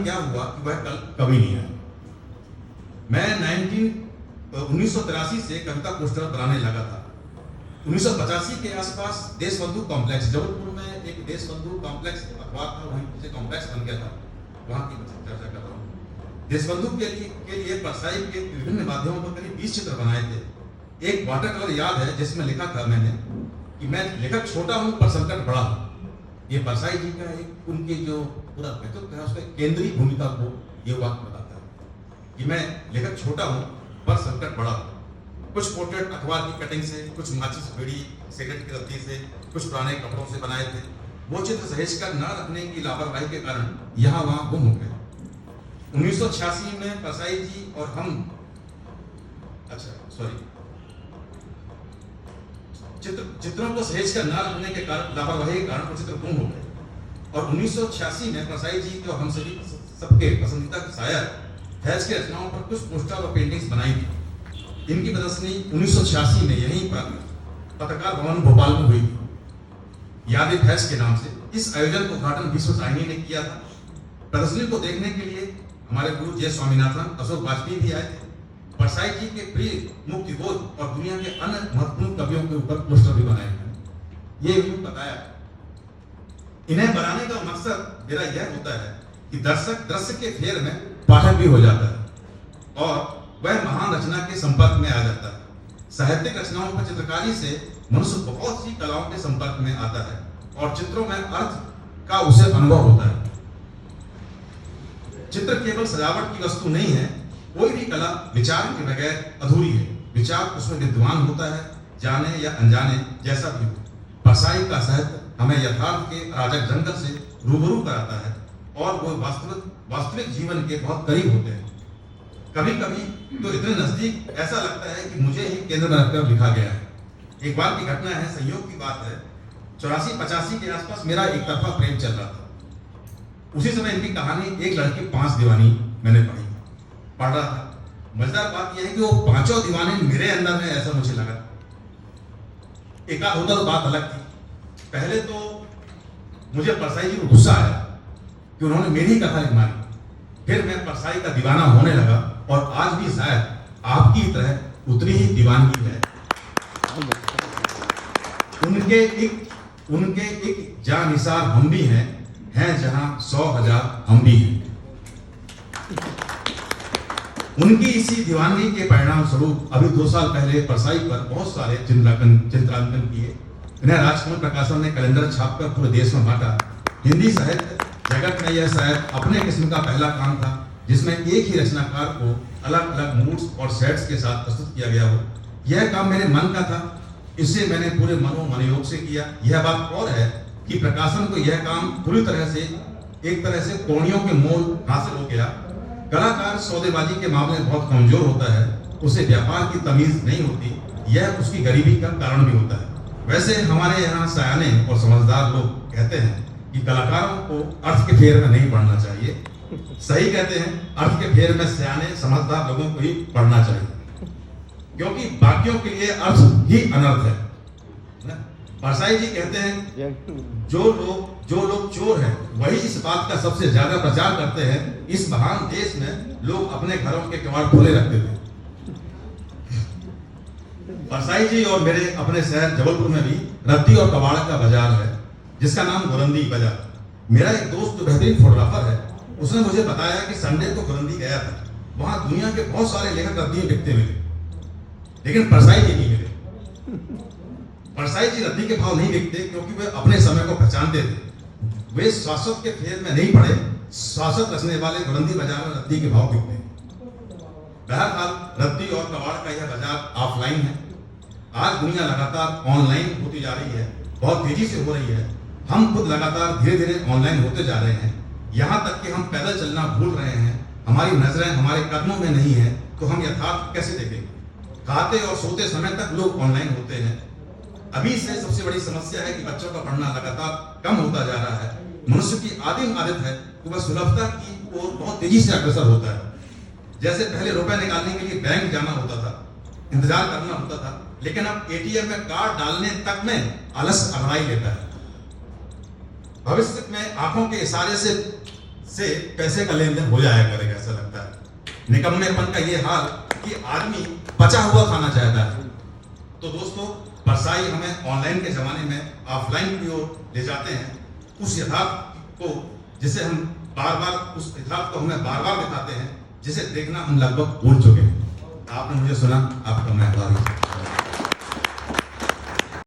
कारण क्या हुआ कि वह कल कभी नहीं आया। मैं 1983 से कविता पोस्टर बनाने लगा था। 1985 के आसपास देशबंधु कॉम्प्लेक्स, जबलपुर में एक देशबंधु कॉम्प्लेक्स अखबार था, वहीं से कॉम्प्लेक्स बन गया था, वहां की चर्चा कर रहा हूँ। देशबंधु के लिए परसाई के विभिन्न माध्यमों पर करीब 20 चित्र बनाए थे। एक वाटर कलर याद है जिसमें लिखा था मैंने कि मैं लेखक छोटा हूं पर संकट बड़ा हूं। ये परसाई जी का एक उनके जो पूरा व्यक्तित्व है उसका केंद्रीय भूमिका को ये वाक्य बताता है कि मैं लेखक छोटा हूं पर संकट बड़ा हूं। कुछ पोर्ट्रेट अखबार की कटिंग से, कुछ माचिस, बीड़ी, सिगरेट की रद्दी से, कुछ पुराने कपड़ों से बनाए थे। वो चित्र सहेज कर न रखने की लापरवाही के कारण यहाँ वहां गुम हो गए। 1986 में परसाई जी और हम चित्रों को सहेज कर न रखने के कारण, लापरवाही के कारण वो चित्र गुम हो गए। और 1986 में परसाई जी जो हम सभी सबके पसंदीदा शायर फैज की रचनाओं पर कुछ पोस्टर और पेंटिंग्स बनाई थी। इनकी प्रदर्शनी 1986 में यहीं पर पत्रकार भवन भोपाल में हुई थी, याद फैज के नाम से। इस आयोजन का उद्घाटन विश्व साहिनी ने किया था। प्रदर्शनी को देखने के लिए हमारे गुरु जय स्वामीनाथन, अशोक वाजपेयी भी आए थे। परसाई जी के प्रिय मुक्तिबोध और दुनिया के अन्य महत्वपूर्ण कवियों के ऊपर पोस्टर भी बनाए गए। ये उन्होंने बताया। इन्हें बनाने का मकसद मेरा यह होता है कि दर्शक दृश्य के फेर में पाठक भी हो जाता है और वह महान रचना के संपर्क में आ जाता है। साहित्यिक रचनाओं पर चित्रकारी से मनुष्य बहुत सी कलाओं के संपर्क में आता है और चित्रों में अर्थ का उसे अनुभव होता है। चित्र केवल सजावट की वस्तु नहीं है। कोई भी कला विचार के बगैर अधूरी है। विचार उसमें विद्वान होता है, जाने या अनजाने जैसा भी हो। परसाई का साहित्य हमें यथार्थ के अराजक जंगल से रूबरू कराता है और वो वास्तविक जीवन के बहुत करीब होते हैं। कभी कभी तो इतने नजदीक ऐसा लगता है कि मुझे ही केंद्र में रखकर लिखा गया है। एक बार की घटना है, संयोग की बात है। 84-85 के आसपास मेरा एक तरफा प्रेम चल रहा था। उसी समय इनकी कहानी एक लड़की 5 दीवानी मैंने पढ़ रहा था। मजेदार बात यह है कि वो 5 दीवाने मेरे अंदर है ऐसा मुझे लगा। एक आध होता तो बात अलग थी। पहले तो मुझे परसाई जी को गुस्सा आया कि उन्होंने मेरी कथा लिख मारी। फिर मैं परसाई का दीवाना होने लगा और आज भी शायद आपकी तरह उतनी ही दीवानगी है। उनके एक जानिसार हम भी हैं जहां 100,000 हम भी हैं। उनकी इसी दीवानगी के परिणाम स्वरूप अभी 2 साल पहले परसाई पर बहुत सारे चित्रांकन किए। इन्हें राजकमल प्रकाशन ने कैलेंडर छापकर पूरे देश में बांटा। हिंदी साहित्य जगत में यह शायद अपने किस्म का पहला काम था जिसमें एक ही रचनाकार को अलग अलग मूड्स और सेट्स के साथ प्रस्तुत किया गया हो। यह काम मेरे मन का था, इसे मैंने पूरे मनोयोग से किया। यह बात और है कि प्रकाशन को यह काम पूरी तरह से एक तरह से कोणियों के मोल हासिल हो गया। कलाकार सौदेबाजी के मामले में बहुत कमजोर होता है, उसे व्यापार की तमीज नहीं होती। यह उसकी गरीबी का कारण भी होता है। वैसे हमारे यहाँ सयाने और समझदार लोग कहते हैं कि कलाकारों को अर्थ के फेर में नहीं पढ़ना चाहिए। सही कहते हैं, अर्थ के फेर में सयाने समझदार लोगों को ही पढ़ना चाहिए, क्योंकि बाकियों के लिए अर्थ ही अनर्थ है। परसाई जी कहते हैं जो लोग चोर हैं वही इस बात का सबसे ज्यादा प्रचार करते हैं इस महान देश में लोग अपने घरों के किवाड़ खोले रखते थे। परसाई जी और मेरे अपने शहर जबलपुर में भी रद्दी और कबाड़ का बाजार है जिसका नाम गुरंदी बाजार। मेरा एक दोस्त जो बेहतरीन फोटोग्राफर है, उसने मुझे बताया कि संडे को गुरंदी गया था। वहां दुनिया के बहुत सारे लेखक रद्दी बिकते मिले, लेकिन परसाई जी नहीं मिले। परसाई जी रद्दी के भाव नहीं बिकते क्योंकि वे अपने समय को पहचानते थे। वे शाश्वत के फेर में नहीं पड़े। शाश्वत रचने वाले गुरंदी बाजार में रद्दी के भाव बिकते हैं। बहरहाल रद्दी और कबाड़ का यह बाजार ऑफलाइन है। आज दुनिया लगातार ऑनलाइन होती जा रही है, बहुत तेजी से हो रही है। हम खुद लगातार धीरे धीरे ऑनलाइन होते जा रहे हैं। यहाँ तक कि हम पैदल चलना भूल रहे हैं। हमारी नजरें हमारे कदमों में नहीं है तो हम यथार्थ कैसे देखेंगे? खाते और सोते समय तक लोग ऑनलाइन होते हैं। अभी से सबसे बड़ी समस्या है कि बच्चों का पढ़ना लगातार कम होता जा रहा है। मनुष्य की आदिम आदत है कि वह सुलभता की ओर बहुत तेजी से अग्रसर होता है। जैसे पहले रुपए निकालने के लिए बैंक जाना होता था, इंतजार करना होता था, लेकिन अब एटीएम में कार्ड डालने तक में आलस अगड़ाई लेता है। भविष्य में आंखों के इशारे से से पैसे का लेन देन हो जाया करेगा, ऐसा लगता है। निकम्मेपन का ये हाल कि आदमी बचा हुआ खाना चाहता है। तो दोस्तों, परसाई हमें ऑनलाइन के जमाने में ऑफलाइन की ओर ले जाते हैं, उस यथार्थ को जिसे हम उस यथार्थ को हमें बार बार दिखाते हैं, जिसे देखना हम लगभग भूल चुके हैं। आपने मुझे सुना, आपका मैं आभारी हूं।